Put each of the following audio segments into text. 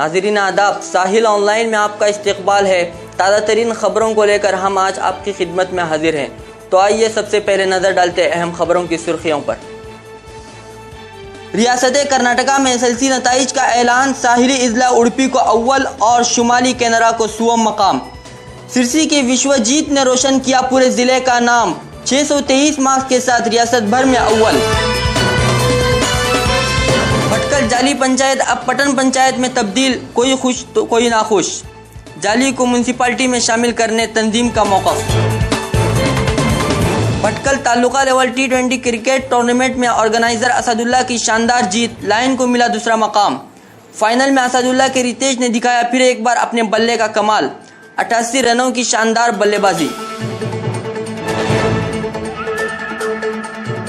ناظرین آداب، ساحل on line میں آپ کا استقبال ہے۔ تازہ ترین خبروں کو لے کر ہم آج آپ کی خدمت میں حاضر ہیں۔ تو آئیے سب سے پہلے نظر ڈالتے ہیں اہم خبروں کی سرخیوں پر۔ ریاست کرناٹکا میں SSLC نتائج کا اعلان، ساحلی اضلاع اڈپی کو اول اور شمالی کینرا کو سوم مقام۔ سرسی کے وشوجیت نے روشن کیا پورے ضلع کا نام، 623 مارکس کے ساتھ ریاست بھر میں اول۔ بھٹکل جالی پنچایت اب پٹن پنچایت میں تبدیل، کوئی خوش تو کوئی ناخوش۔ جالی کو میونسپلٹی میں شامل کرنے تنظیم کا موقف۔ بھٹکل تعلقہ لیول T20 کرکٹ ٹورنامنٹ میں آرگنائزر اسد اللہ کی شاندار جیت، لائن کو ملا دوسرا مقام۔ فائنل میں اسد اللہ کے ریتیش نے دکھایا پھر ایک بار اپنے بلے کا کمال، 88 رنوں کی شاندار بلے بازی۔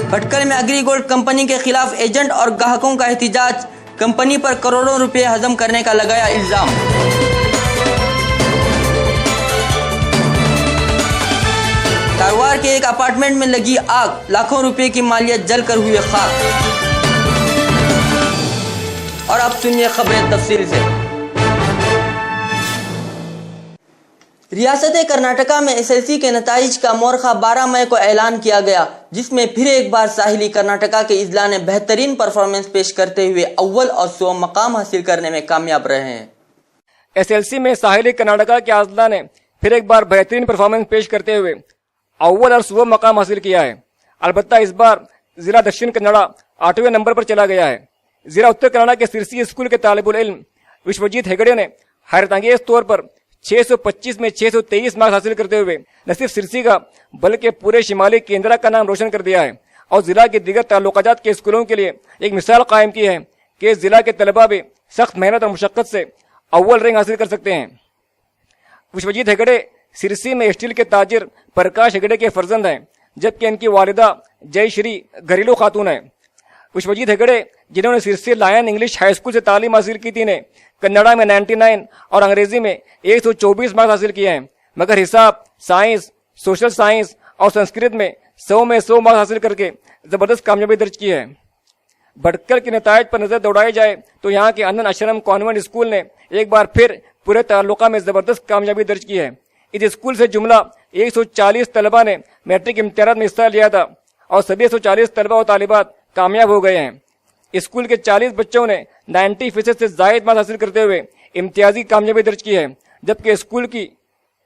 بھٹکل میں ایگری گولڈ کمپنی کے خلاف ایجنٹ اور گاہکوں کا احتجاج، کمپنی پر کروڑوں روپے ہضم کرنے کا لگایا الزام۔ کاروار کے ایک اپارٹمنٹ میں لگی آگ، لاکھوں روپے کی مالیت جل کر ہوئے خاک۔ اور اب سنیے خبریں تفصیل سے۔ ریاست کرناٹکا میں SSLC کے نتائج کا مورخہ 12 مئی کو اعلان کیا گیا، جس میں پھر ایک بار ساحلی کرناٹکا کے اضلاع نے بہترین پرفارمنس پیش کرتے ہوئے اول اور سوم مقام حاصل کرنے میں کامیاب رہے ہیں۔ SSLC میں ساحلی کرناٹکا کے اضلاع نے پھر ایک بار بہترین پرفارمنس پیش کرتے ہوئے اول اور سوم مقام حاصل کیا ہے۔ البتہ اس بار ضلع دکشن کنڑا 8ویں نمبر پر چلا گیا ہے۔ ضلع اتر کنڑا کے سرسی اسکول کے طالب العلم وشوجیت ہیگڑے نے حیرت انگیز طور پر 625 میں 623 مارکس حاصل کرتے ہوئے نہ صرف سرسی کا بلکہ پورے شمالی کیندرا کا نام روشن کر دیا ہے، اور ضلع کے دیگر تعلقات کے اسکولوں کے لیے ایک مثال قائم کی ہے کہ ضلع کے طلباء بھی سخت محنت اور مشقت سے اول رینک حاصل کر سکتے ہیں۔ وشوجیت ہیگڑے سرسی میں اسٹیل کے تاجر پرکاش ہیگڑے کے فرزند ہیں، جبکہ ان کی والدہ جے شری گھریلو خاتون ہیں۔ وشوجیت ہیگڑے، جنہوں نے سرسی لائن انگلش ہائی اسکول سے تعلیم حاصل کی تھی، نے کنڑا میں 99 اور انگریزی میں 124 مارکس حاصل کیے ہیں، مگر حساب، سائنس، سوشل سائنس اور سنسکرت میں 100 میں 100 مارکس حاصل کر کے زبردست کامیابی درج کی ہے۔ بھٹکل کے نتائج پر نظر دوڑائی جائے تو یہاں کے انن اشرم کانوینٹ اسکول نے ایک بار پھر پورے تعلقہ میں زبردست کامیابی درج کی ہے۔ اس اسکول سے جملہ 140 طلباء نے میٹرک امتحانات میں حصہ لیا تھا، اور سبھی 140 طلباء و طالبات کامیاب ہو گئے ہیں۔ اسکول کے 40 بچوں نے 90% سے زائد مارکس حاصل کرتے ہوئے امتیازی کامیابی درج کی ہے، جبکہ اسکول کی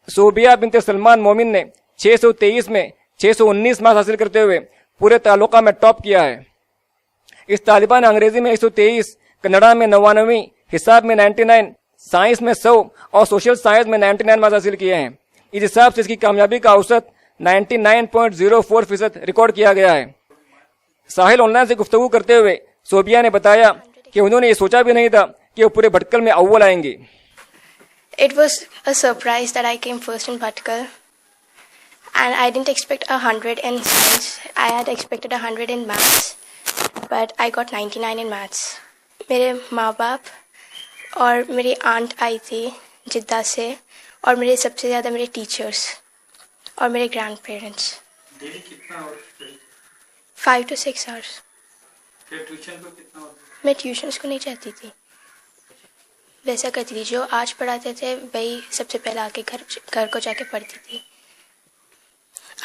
صوبیہ بنت سلمان مومن نے 623 میں 619 مارکس حاصل کرتے ہوئے پورے تعلقہ میں ٹاپ کیا ہے۔ اس طالبہ نے انگریزی میں 123، کنڑا میں 99، حساب میں 99، سائنس میں 100 اور سوشل سائنس میں 99 مارکس حاصل کیے ہیں۔ اس حساب سے اس کی کامیابی کا اوسط 99.04% ریکارڈ کیا گیا ہے۔ ساحل آن لائن سے گفتگو کرتے ہوئے صوبیہ نے بتایا کہ انہوں نے یہ سوچا بھی نہیں تھا کہ وہ پورے بھٹکل میں اول آئیں گے۔ It was a surprise that I came first in Bhatkal, and I didn't expect 100 in science. I had expected 100 in maths, but I got 99 in maths. میرے ماں باپ اور میری آنٹ آئی تھی جدہ سے، اور میرے سب سے زیادہ میرے ٹیچرس اور میرے گرینڈ پیرنٹس۔ 5 to 6 hours۔ میں ٹیوشنس کو نہیں چاہتی تھی، ویسا کرتی تھی جو آج پڑھاتے تھے وہی سب سے پہلے آ کے گھر کو جا کے پڑھتی تھی۔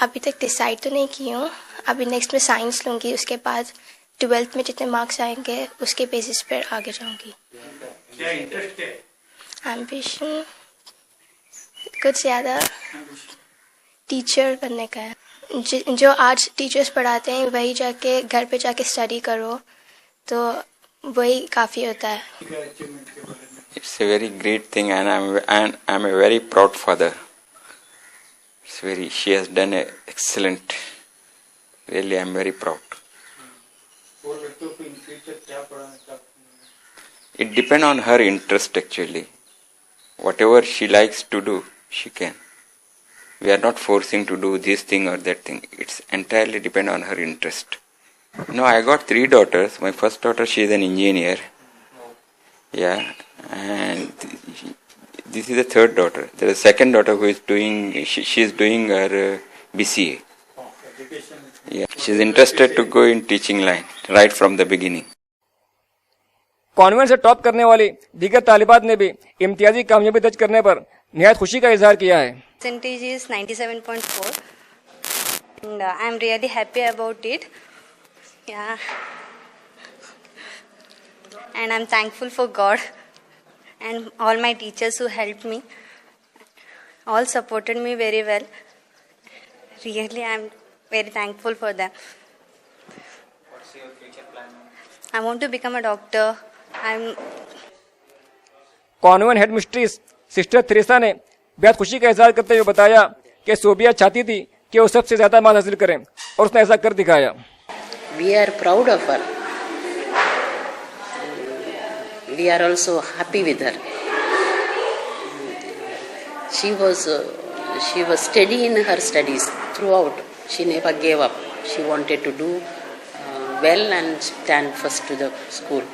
ابھی تک ڈیسائیڈ تو نہیں کی ہوں، ابھی نیکسٹ میں سائنس لوں گی، اس کے بعد 12th میں جتنے مارکس آئیں گے اس کے بیسس پر آگے جاؤں گی۔ ایمبیشن کچھ زیادہ ٹیچر بننے کا ہے، جو آج ٹیچرس پڑھاتے ہیں وہی جا کے گھر پہ جا کے اسٹڈی کرو تو وہی کافی ہوتا ہے۔ It's a very great thing, and I'm a very proud father. She has done a excellent. Really, I'm very proud. It depends on her interest actually. Whatever she likes to do, she can. We are not forcing to do this thing or that thing. It's entirely depend on her interest. No, I got 3 daughters. My first daughter, she is an engineer. Yeah, and this is the third daughter. There is a second daughter who is doing, she is doing her BCA. Yeah, she is interested to go in teaching line right from the beginning. Convent से top करने वाली दीगर तालिबात ने भी इम्तियाजी कामयाबी दर्ज करने पर निहायत खुशी का इजहार किया है। Percentage is 97.4 and I am really happy about it. Yeah. And I am thankful for God and all my teachers who helped me. All supported me very well. Really, I am very thankful for them. What's your future plan? I want to become a doctor. Convent head mistress sister Theresa ने बेहद खुशी का इजहार करते हुए बताया कि सोबिया चाहती थी कि वो सबसे ज्यादा मार्क्स हासिल करें और उसने ऐसा कर दिखाया। We are proud of her. We are also happy with her. She was steady in her studies throughout. She never gave up. She wanted to do well and stand first to the school.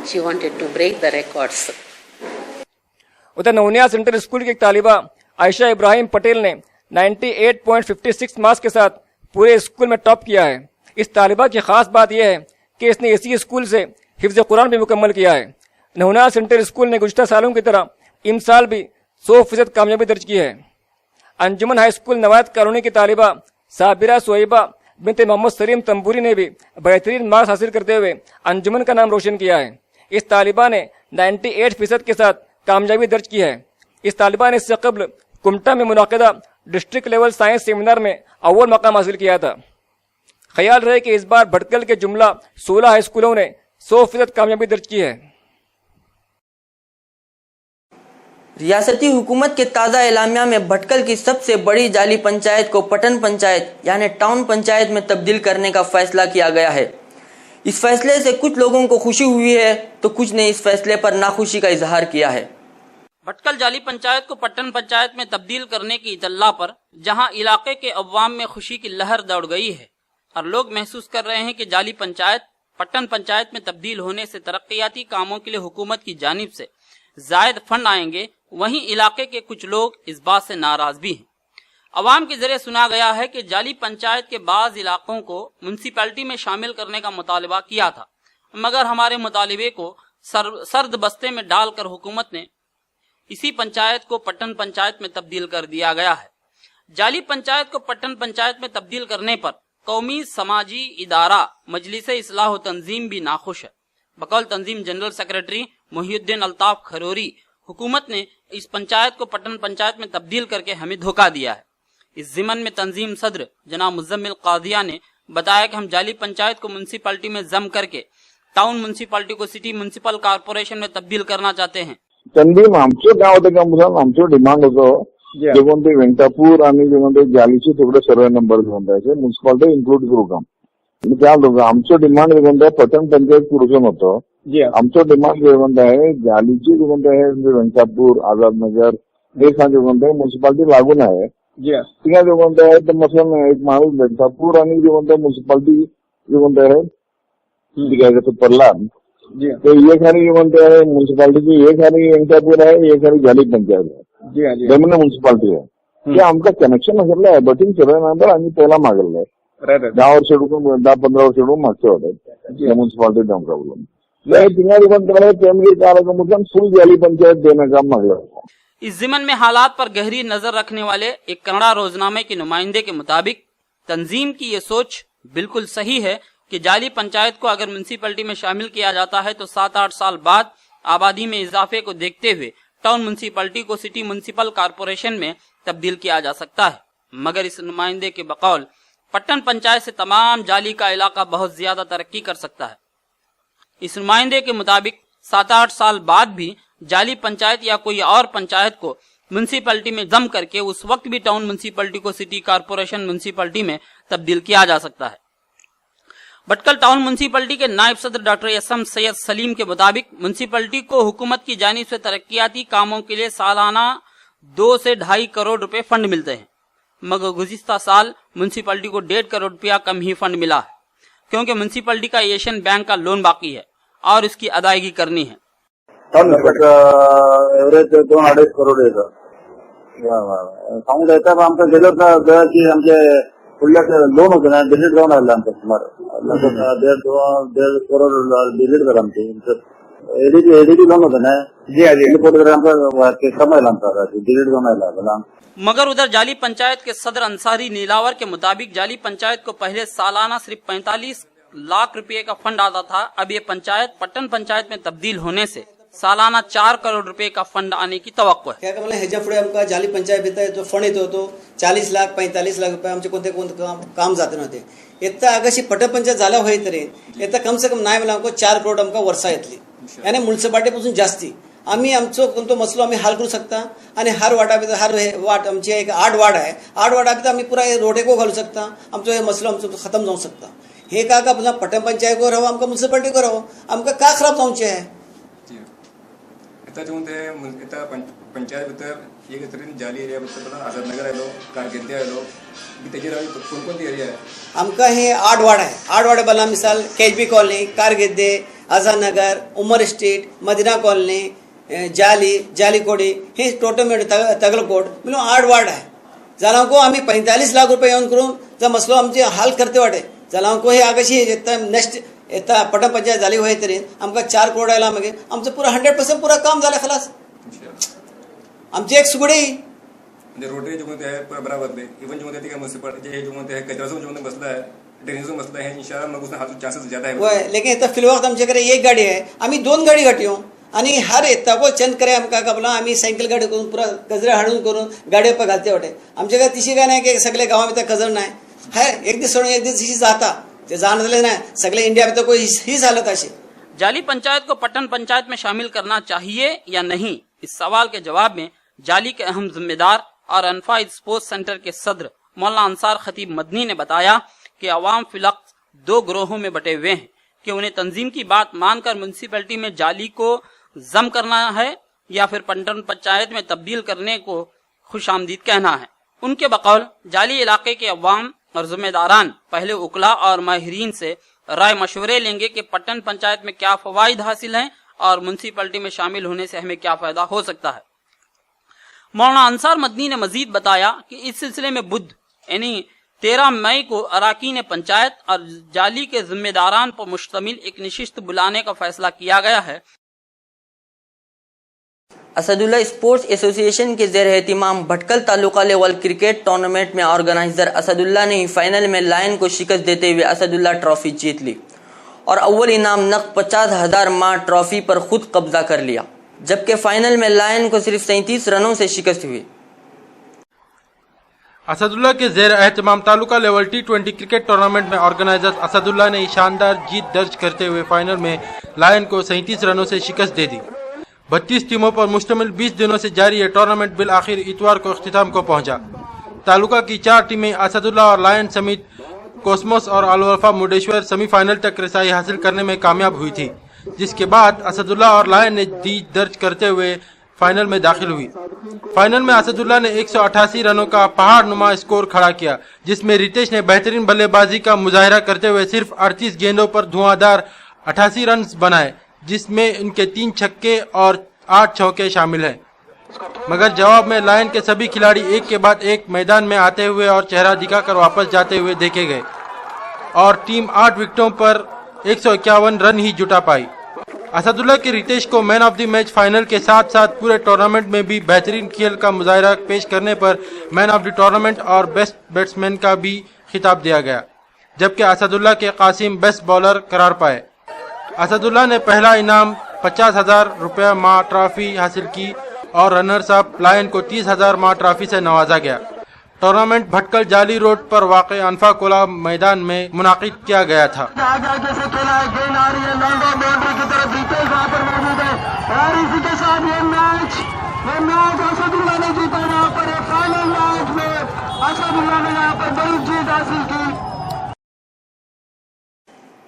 She wanted to break the records. उधर Navaniya central school की एक तालिबा आयशा इब्राहिम पटेल ने 98.56 marks के साथ पूरे school में top किया है। इस तालिबा की खास बात यह है कि इसने इसी स्कूल से हिफ्ज कुरान भी मुकम्मल किया है। नवनिया सेंट्रल स्कूल ने गुज़श्ता सालों की तरह इस साल भी 100% कामयाबी दर्ज की है। अंजुमन हाई स्कूल नवायत कॉलोनी की तालिबा साबिरा सोइबा बिनते मोहम्मद सलीम तंबूरी ने भी बेहतरीन मार्क्स हासिल करते हुए अंजुमन का नाम रोशन किया है। इस तालिबा ने 98% के साथ कामयाबी दर्ज की है। इस तालिबा ने इससे कबल कुमटा में मुनाकिदा डिस्ट्रिक्ट लेवल साइंस सेमिनार में अव्वल मकाम हासिल किया था। ख्याल रहे कि इस बार भटकल के जुमला 16 हाई स्कूलों ने 100% कामयाबी दर्ज की है। रियासती हुकूमत के ताज़ा एलामिया में भटकल की सबसे बड़ी जाली पंचायत को पटन पंचायत यानी टाउन पंचायत में तब्दील करने का फैसला किया गया है। इस फैसले से कुछ लोगों को खुशी हुई है तो कुछ ने इस फैसले पर नाखुशी का इजहार किया है। भटकल जाली पंचायत को पट्टन पंचायत में तब्दील करने की इतल्ला पर जहां इलाके के अवाम में खुशी की लहर दौड़ गई है और लोग महसूस कर रहे हैं कि जाली पंचायत पट्टन पंचायत में तब्दील होने से तरक्याती कामों के लिए हुकूमत की जानिब से जायद फंड आएंगे, वहीं इलाके के कुछ लोग इस बात से नाराज भी हैं। अवाम के जरिए सुना गया है कि जाली पंचायत के बाज इलाकों को म्यूनसिपैलिटी में शामिल करने का मुतालबा किया था, मगर हमारे मुतालबे को सर्द बस्ते में डालकर हुकूमत ने इसी पंचायत को पट्टन पंचायत में तब्दील कर दिया गया है। जाली पंचायत को पट्टन पंचायत में तब्दील करने पर कौमी समाजी इदारा मजलिस इस्लाह व तंजीम भी नाखुश है। बकौल तंजीम जनरल सेक्रेटरी मोहिउद्दीन अल्ताफ खरोरी, हुकूमत ने इस पंचायत को पट्टन पंचायत में तब्दील करके हमें धोखा दिया है। इस जिमन में तंजीम सदर जनाब मुजम्मिल कादिया ने बताया कि हम जाली पंचायत को म्यूनसिपैलिटी में जम करके टाउन म्यूनसिपैलिटी को सिटी म्युनिसिपल कॉर्पोरेशन में तब्दील करना चाहते हैं। तंजीम आमचं काय होतं का मुलांना आमचं डिमांड होतं जे कोणते वेंकटापूर आणि जे कोणते जालीचे थोडे सर्वे नंबर घेऊन द्यायचे म्युन्सिपालिटी इन्क्लूड करू का त्या दोघं आमचं डिमांड जे कोणतं पटन पंचायत पुरुषन होतं आमचं डिमांड जे कोणतं आहे जालीची जे कोणतं आहे वेंकटापूर आझादनगर हे जे कोणतं आहे म्युन्सिपालिटी लागून आहे तिला जे कोणतं आहे तर मसलन एक माणूस वेंकटापूर आणि जे कोणतं म्युन्सिपालिटी जे कोणतं आहे ठीक तो पडला तो ये सारी जे कोणते आहे म्युन्सिपालिटीची एक सारी वेंकटापूर आहे एक सारी जाली पंचायत आहे जमीन म्युन्सिपालिटी आहे ते आमचं कनेक्शन असलं आहे बटिंग सर्वे नंबर आम्ही पहिला मागवलं आहे 10 वर्ष 10-15 वर्ष मागचे होते म्युन्सिपालिटी जाऊन प्रॉब्लेम फुल जाली पंचायत देने का मांगला। इस जिमन में हालात पर गहरी नजर रखने वाले एक कन्नड़ा रोजनामे के नुमाइंदे के मुताबिक तंजीम की ये सोच बिल्कुल सही है कि जाली पंचायत को अगर म्यूनसिपैलिटी में शामिल किया जाता है तो 7-8 साल बाद आबादी में इजाफे को देखते हुए टाउन म्यूनसिपैलिटी को सिटी म्युनिसिपल कॉर्पोरेशन में तब्दील किया जा सकता है। मगर इस नुमाइंदे के बकौल पट्टन पंचायत से तमाम जाली का इलाका बहुत ज्यादा तरक्की कर सकता है। इस नुमाइंदे के मुताबिक 7-8 साल बाद भी जाली पंचायत या कोई और पंचायत को म्यूनसिपैलिटी में जम करके उस वक्त भी टाउन म्यूनसिपैलिटी को सिटी कॉर्पोरेशन म्यूनसिपैलिटी में तब्दील किया जा सकता है। भटकल टाउन म्यूनसिपैलिटी के नायब सदर डॉक्टर एसएम सैयद सलीम के मुताबिक म्यूनसिपैलिटी को हुकूमत की जानिब से तरक्याती कामों के लिए सालाना 2 से 2.5 करोड़ रुपए फंड मिलते हैं, मगर गुज़िश्ता साल म्यूनसिपैलिटी को 1.5 करोड़ रुपया कम ही फंड मिला है, क्योंकि म्यूनसिपैलिटी का एशियन बैंक का लोन बाकी है और इसकी अदायगी करनी है। एवरेज 2-2.5 करोड येतं सांगून येतात आमचं गेलं की आमचे पुढल्या लोन होते ना डिलीट जाऊन आलं आमचं सुमारे 1.5 करोड डिलीट झालं आमचे एडीटी लोन होतं ना जी आमचा महिलांचा डिलीट लोन आहे. मगर उधर जाली पंचायत के सदर अंसारी नीलावर के मुताबिक जाली पंचायत को पहले सालाना सिर्फ 45 लाख रुपए का फंड आता था. अब ये पंचायत पट्टन पंचायत में तब्दील होने से सालाना 4 करोड़ रुपए का फंड आने की तवक्को है. क्या ह्याच्या पुढे आमका जाली पंचायत येता जो फंड येतो तो 40 लाख 45 लाख रुपये आमचे कोणते काम जाते नव्हते. येता अगशी पट्टन पंचायत झाल्या होई तरी येता कम से कम नाही मला आमको 4 करोड आमका वर्षा येतली. यानी म्युनिसिपालिटीपासून जास्ती आम्ही आमचो कोणतो मसलो आम्ही हल करू शकता. आणि हर वाटा हर वाट आमची एक 8 वार्ड आहे. 8 वार्डात आम्ही पुरा रोड एको घालू शकता. आमचो हे मसलो आमचो खतम जाऊ शकता. हे का पुन्हा पट्टन पंचायत को राहो आमका म्युनिसिपालिटी को राहो आमका का खराब जाऊचे आहे. पंचायत भितर एक तरी जाली एरिया भितर आझादनगर आयलो कारगिर्दी आयलो तेजेर कोणकोणती एरिया आहे. आमका हे 8 वार्ड आहे. 8 वार्ड बला मिसाल केजबी कॉलनी कारगिर्दे आझादनगर उमर स्ट्रीट मदीना कॉलनी जाली कोडी हे टोटल तगलकोट मिळून 8 वार्ड आहे. जालांको आम्ही 45 लाख रुपये येऊन करून जर मसलो आमचे हाल करते वाटे जालांको हे आगाशी नेक्स्ट येता पट्टन पंचायत झाली होय तरी आमका 4 करोड आयला मागे आमचं पुरा 100% पुरा काम झालं खलास. आमची एक सुगडी म्हणजे रोटरी जो म्हणते आहे पूरा बराबर दे इवन जो म्हणते है म्युनिसिपल जे जो म्हणते है कचरा जो मसला है ड्रेनेज मसला है इंशाल्लाह मग उसने हाथ चांसेस ज्यादा है. होय लेकिन येता फिलवक्त आमच्याकडे एक गाडी आहे. आम्ही 2 गाडी घाटियो आणि हर येता को चंद करे आमका का आम्ही सायकल गाडी करून पुरा गजरा हाडून करून गाडी पर घालते वाटे. आमच्याकडे तिशी काय नाही की सगळे गावात कजर नाही है. एक दिवस सोडून एक दिवस तिशी जाता ते जाणले नाही सगळे इंडिया में तो कोई ही हालत अशी. जाली पंचायत को पट्टन पंचायत में शामिल करना चाहिए या नहीं, इस सवाल के जवाब में जाली के अहम जिम्मेदार और अनफा स्पोर्ट्स सेंटर के सदर मौलाना अंसार खतीब मदनी ने बताया कि अवाम फिलक 2 ग्रोहों में बटे हुए हैं कि उन्हें तंजीम की बात मानकर म्यूनसिपैलिटी में जाली को जम करना है या फिर पट्टन पंचायत में तब्दील करने को खुशामदीद कहना है. उनके बकौल जाली इलाके के अवाम और जिम्मेदारान पहले उकला और माहिरीन से राय मशवरे लेंगे कि पट्टन पंचायत में क्या फवाइद हासिल हैं और म्यूनसिपैलिटी में शामिल होने से हमें क्या फायदा हो सकता है. मौलाना अंसार मदनी ने मजीद बताया कि इस सिलसिले में बुध यानी 13 मई को अराकीन पंचायत और जाली के जिम्मेदारान पर मुश्तमिल एक नशिस्त बुलाने का फैसला किया गया है. असदुल्ला स्पोर्ट्स एसोसिएशन के ज़ेर एहतिमाम Bhatkal taluka level cricket tournament में ऑर्गेनाइजर असदुल्ला ने ही फाइनल में लायन को शिकस्त देते हुए असदुल्ला ट्रॉफी जीत ली और अव्वल इनाम नक़द 50,000 माह ट्रॉफी पर खुद कब्जा कर लिया, जबकि फाइनल में लायन को सिर्फ 37 रनों से शिकस्त हुई. असदुल्ला के ज़ेर एहतिमाम taluka level T20 cricket tournament में ऑर्गेनाइजर असदुल्ला ने शानदार जीत दर्ज करते हुए फाइनल में लायन को 37 रनों से शिकस्त दे दी. 32 टीमों पर मुश्तमिल 20 दिनों से जारी यह टूर्नामेंट बिल आखिर इतवार को इख्तिताम को पहुंचा. तालुका की 4 टीमें असदुल्ला और लायन समेत कोस्मोस और अलवफा मुडेश्वर सेमीफाइनल तक रसाई हासिल करने में कामयाब हुई थी, जिसके बाद असदुल्ला और लायन ने जीत दर्ज करते हुए फाइनल में दाखिल हुई. फाइनल में असदुल्ला ने 188 रनों का पहाड़ नुमा स्कोर खड़ा किया, जिसमें रितेश ने बेहतरीन बल्लेबाजी का मुजाहिरा करते हुए सिर्फ 38 गेंदों पर धुआंधार 88 रन बनाए, जिसमें उनके 3 छक्के और 8 चौके शामिल हैं. मगर जवाब में लायन के सभी खिलाड़ी एक के बाद एक मैदान में आते हुए और चेहरा दिखाकर वापस जाते हुए देखे गए और टीम 8 विकेटों पर 151 रन ही जुटा पाई. असदुल्ला के रितेश को man of the match final के साथ साथ पूरे टूर्नामेंट में भी बेहतरीन खेल का मुजाहिरा पेश करने पर मैन ऑफ द टूर्नामेंट और बेस्ट बैट्समैन का भी खिताब दिया गया, जबकि असदुल्ला के कासिम बेस्ट बॉलर करार पाए. असदुल्ला ने पहला इनाम 50,000 रुपया माह ट्रॉफी हासिल की और रनर्स अप लायन को 30,000 माह ट्रॉफी से नवाजा गया. टूर्नामेंट भटकल जाली रोड पर वाक़े अनफा कोला मैदान में मुनाकिद किया गया था.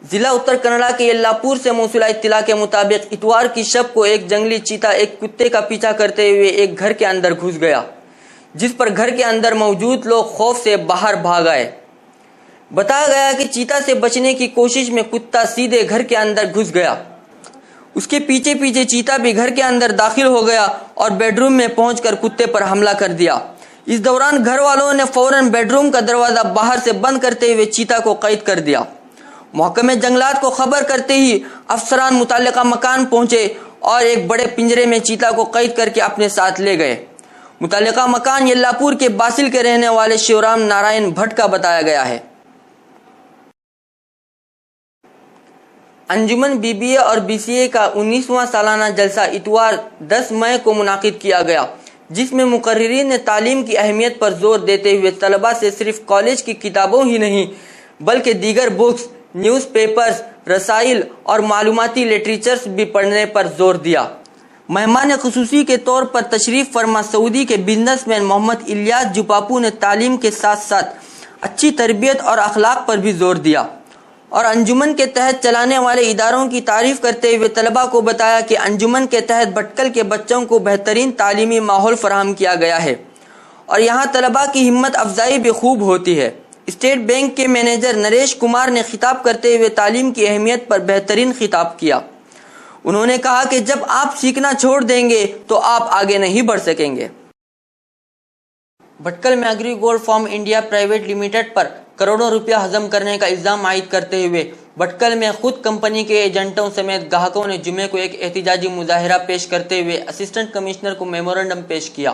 जिला उत्तर कन्नड़ा के यल्लापुर से मौसूला इत्तिला के मुताबिक इतवार की शब को एक जंगली चीता एक कुत्ते का पीछा करते हुए एक घर के अंदर घुस गया, जिस पर घर के अंदर मौजूद लोग खौफ से बाहर भाग आए. बताया गया कि चीता से बचने की कोशिश में कुत्ता सीधे घर के अंदर घुस गया. उसके पीछे पीछे चीता भी घर के अंदर दाखिल हो गया और बेडरूम में पहुंचकर कुत्ते पर हमला कर दिया. इस दौरान घर वालों ने फौरन बेडरूम का दरवाजा बाहर से बंद करते हुए चीता को कैद कर दिया. محکمہ جنگلات کو خبر کرتے ہی افسران متعلقہ مکان پہنچے اور ایک بڑے پنجرے میں چیتا کو قید کر کے اپنے ساتھ لے گئے۔ متعلقہ مکان یلاپور کے باسل کے رہنے والے شیورام نارائن بھٹ کا بتایا گیا ہے۔ انجمن بی بی اے اور بی سی اے کا 19واں سالانہ جلسہ اتوار 10 مئی کو منعقد کیا گیا، جس میں مقررین نے تعلیم کی اہمیت پر زور دیتے ہوئے طلباء سے صرف کالج کی کتابوں ہی نہیں بلکہ دیگر بکس، نیوز پیپرز، رسائل اور معلوماتی لٹریچرز بھی پڑھنے پر زور دیا۔ مہمان خصوصی کے طور پر تشریف فرما سعودی کے بزنس مین محمد الیاس جپاپو نے تعلیم کے ساتھ ساتھ اچھی تربیت اور اخلاق پر بھی زور دیا اور انجمن کے تحت چلانے والے اداروں کی تعریف کرتے ہوئے طلباء کو بتایا کہ انجمن کے تحت بھٹکل کے بچوں کو بہترین تعلیمی ماحول فراہم کیا گیا ہے اور یہاں طلباء کی ہمت افزائی بھی خوب ہوتی ہے۔ اسٹیٹ بینک کے مینیجر نریش کمار نے خطاب کرتے ہوئے تعلیم کی اہمیت پر بہترین خطاب کیا۔ انہوں نے کہا کہ جب آپ سیکھنا چھوڑ دیں گے تو آپ آگے نہیں بڑھ سکیں گے۔ بھٹکل میں Agri Gold Farm India Private Limited پر کروڑوں روپیہ ہضم کرنے کا الزام عائد کرتے ہوئے بھٹکل میں خود کمپنی کے ایجنٹوں سمیت گاہکوں نے جمعے کو ایک احتجاجی مظاہرہ پیش کرتے ہوئے اسسٹنٹ کمشنر کو میمورنڈم پیش کیا،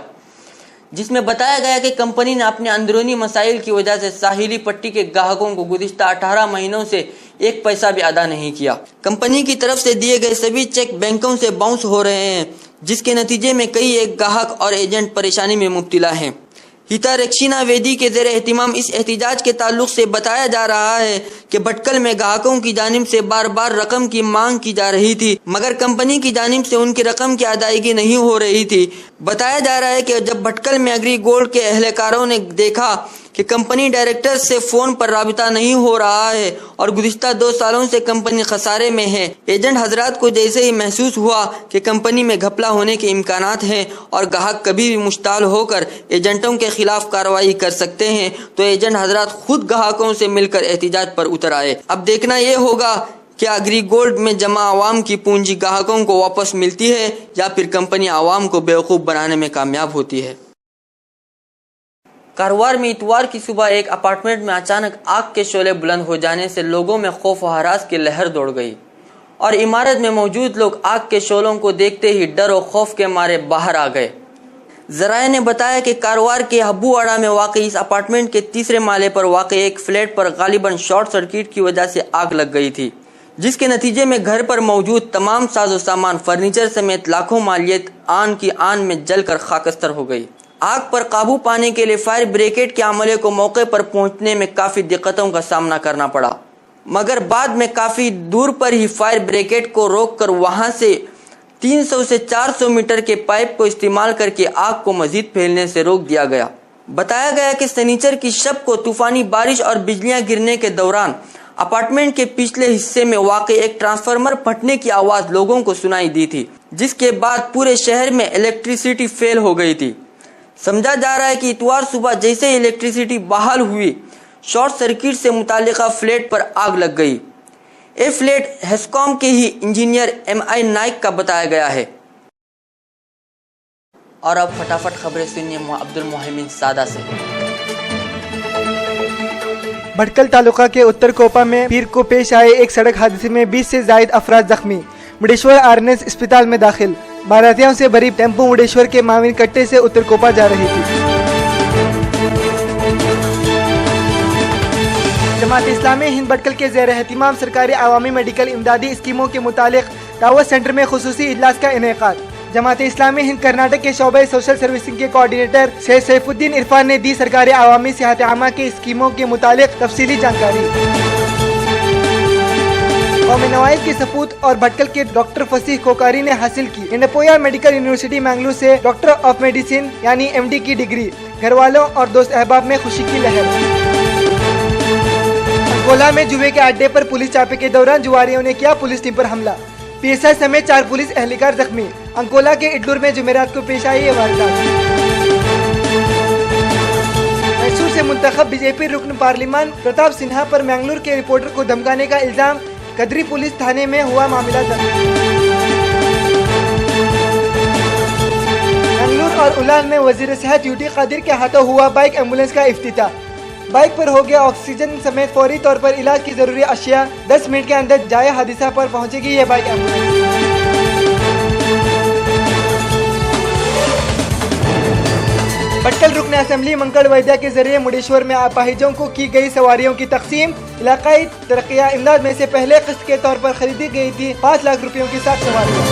جس میں بتایا گیا کہ کمپنی نے اپنے اندرونی مسائل کی وجہ سے ساحلی پٹی کے گاہکوں کو گزشتہ 18 مہینوں سے ایک پیسہ بھی ادا نہیں کیا۔ کمپنی کی طرف سے دیے گئے سبھی چیک بینکوں سے باؤنس ہو رہے ہیں، جس کے نتیجے میں کئی ایک گاہک اور ایجنٹ پریشانی میں مبتلا ہیں۔ ہیتا رکشینا ویدی کے زیر اہتمام اس احتجاج کے تعلق سے بتایا جا رہا ہے کہ بھٹکل میں گاہکوں کی جانب سے بار بار رقم کی مانگ کی جا رہی تھی مگر کمپنی کی جانب سے ان کی رقم کی ادائیگی نہیں ہو رہی تھی۔ بتایا جا رہا ہے کہ جب بھٹکل میں ایگری گولڈ کے اہلکاروں نے دیکھا کہ کمپنی ڈائریکٹر سے فون پر رابطہ نہیں ہو رہا ہے اور گزشتہ 2 سالوں سے کمپنی خسارے میں ہے، ایجنٹ حضرات کو جیسے ہی محسوس ہوا کہ کمپنی میں گھپلا ہونے کے امکانات ہیں اور گاہک کبھی بھی مشتعل ہو کر ایجنٹوں کے خلاف کارروائی کر سکتے ہیں، تو ایجنٹ حضرات خود گاہکوں سے مل کر احتجاج پر اتر آئے۔ اب دیکھنا یہ ہوگا کہ ایگری گولڈ میں جمع عوام کی پونجی گاہکوں کو واپس ملتی ہے یا پھر کمپنی عوام کو بیوقوف بنانے میں کامیاب ہوتی ہے۔ کاروار میں اتوار کی صبح ایک اپارٹمنٹ میں اچانک آگ کے شعلے بلند ہو جانے سے لوگوں میں خوف و ہراس کی لہر دوڑ گئی اور عمارت میں موجود لوگ آگ کے شعلوں کو دیکھتے ہی ڈر و خوف کے مارے باہر آ گئے۔ ذرائع نے بتایا کہ کاروار کے ہبو اڑا میں واقع اس اپارٹمنٹ کے 3 مالے پر واقع ایک فلیٹ پر غالباً شارٹ سرکٹ کی وجہ سے آگ لگ گئی تھی، جس کے نتیجے میں گھر پر موجود تمام ساز و سامان، فرنیچر سمیت لاکھوں مالیت آن کی آن میں جل کر خاکستر ہو گئی۔ آگ پر قابو پانے کے لیے فائر بریگیڈ کے عملے کو موقع پر پہنچنے میں کافی دقتوں کا سامنا کرنا پڑا مگر بعد میں کافی دور پر ہی فائر بریگیڈ کو روک کر وہاں سے 300 سے 400 میٹر کے پائپ کو استعمال کر کے آگ کو مزید پھیلنے سے روک دیا گیا۔ بتایا گیا کہ سنیچر کی شب کو طوفانی بارش اور بجلیاں گرنے کے دوران اپارٹمنٹ کے پچھلے حصے میں واقع ایک ٹرانسفارمر پھٹنے کی آواز لوگوں کو سنائی دی تھی، جس کے بعد پورے شہر میں الیکٹریسٹی فیل ہو گئی تھی۔ سمجھا جا رہا ہے کہ اتوار صبح جیسے ہی الیکٹریسٹی بحال ہوئی، شارٹ سرکٹ سے متعلقہ فلیٹ پر آگ لگ گئی۔ یہ فلیٹ ہیسکام کے ہی انجینئر MI نائک کا بتایا گیا ہے۔ اور اب فٹافٹ خبریں سنیے عبد المحمد سادہ سے۔ بھٹکل تعلقہ کے اتر کوپا میں پیر کو پیش آئے ایک سڑک حادثے میں 20 سے زائد افراد زخمی، مڈیشور آرنس اسپتال میں داخل۔ باراتیوں سے بھری ٹیمپو مڈیشور کے ماوین کٹے سے اتر کوپا جا رہی تھی۔ جماعت اسلامی ہند بھٹکل کے زیر اہتمام سرکاری عوامی میڈیکل امدادی اسکیموں کے متعلق دعوت سینٹر میں خصوصی اجلاس کا انعقاد۔ جماعت اسلامی ہند کرناٹک کے شعبہ سوشل سروسنگ کے کوارڈینیٹر شیخ سیف الدین عرفان نے دی سرکاری عوامی صحت عامہ کی اسکیموں کے متعلق تفصیلی جانکاری۔ قومی نوائز کی سپوت اور بھٹکل کے ڈاکٹر فصیح کوکاری نے حاصل کی انڈپویا میڈیکل یونیورسٹی منگلور سے ڈاکٹر آف میڈیسن یعنی MD کی ڈگری۔ گھر والوں اور دوست احباب میں خوشی کی لہر۔ انکولا میں جوئے کے اڈے پر پولیس چھاپے کے دوران جواریوں نے کیا پولیس ٹیم پر حملہ، PSI سمیت 4 پولیس اہلکار زخمی۔ انکولا کے اڈلور میں جمعرات کو پیش آئی یہ واردات۔ میسور سے منتخب BJP رکن پارلیمان پرتاپ سنہا پر منگلور کے رپورٹر کو دھمکانے کا الزام، قدری پولیس تھانے میں ہوا معاملہ درج۔ منگلور اور اولان میں وزیر صحت UT قادر کے ہاتھوں ہوا بائک ایمبولینس کا افتتاح۔ बाइक पर हो गया ऑक्सीजन समेत फौरी तौर पर इलाज की जरूरी अशिया। 10 मिनट के अंदर जाए हादसा पर पहुंचेगी ये बाइक एम्बुलेंस। भटकल रुकन असेंबली मंकड़ वैद्या के जरिए मुडेश्वर में अपाहिजों को की गई सवारियों की तकसीम। इलाकाई तरक्किया इमदाद में से पहले किस्त के तौर पर खरीदी गई थी 5 लाख रुपयों के साथ सवारियां।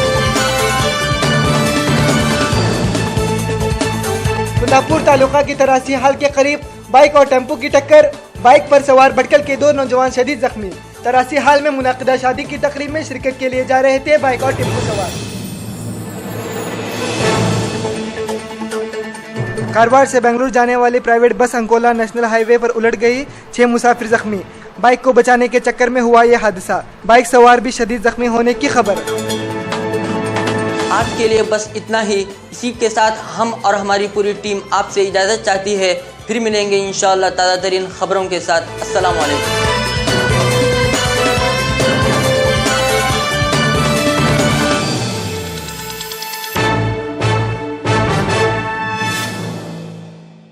कुंदापुर तालुका की तरासी हाल के करीब बाइक और टेम्पो की टक्कर। बाइक पर सवार भटकल के 2 नौजवान शदीद जख्मी। तरासी हाल में मुनाकिदा शादी की तकरीब में शिरकत के लिए जा रहे थे बाइक और टेम्पो सवार। कारवार से बेंगलुरु जाने वाली private bus Ankola national highway पर उलट गई, 6 मुसाफिर जख्मी। बाइक को बचाने के चक्कर में हुआ यह हादसा, बाइक सवार भी शदीद जख्मी होने की खबर। आज के लिए बस इतना ही। इसी के साथ हम और हमारी पूरी टीम आपसे इजाज़त चाहती है। फिर मिलेंगे इंशाअल्लाह ताज़ा तरीन खबरों के साथ। अस्सलाम वालेकुम।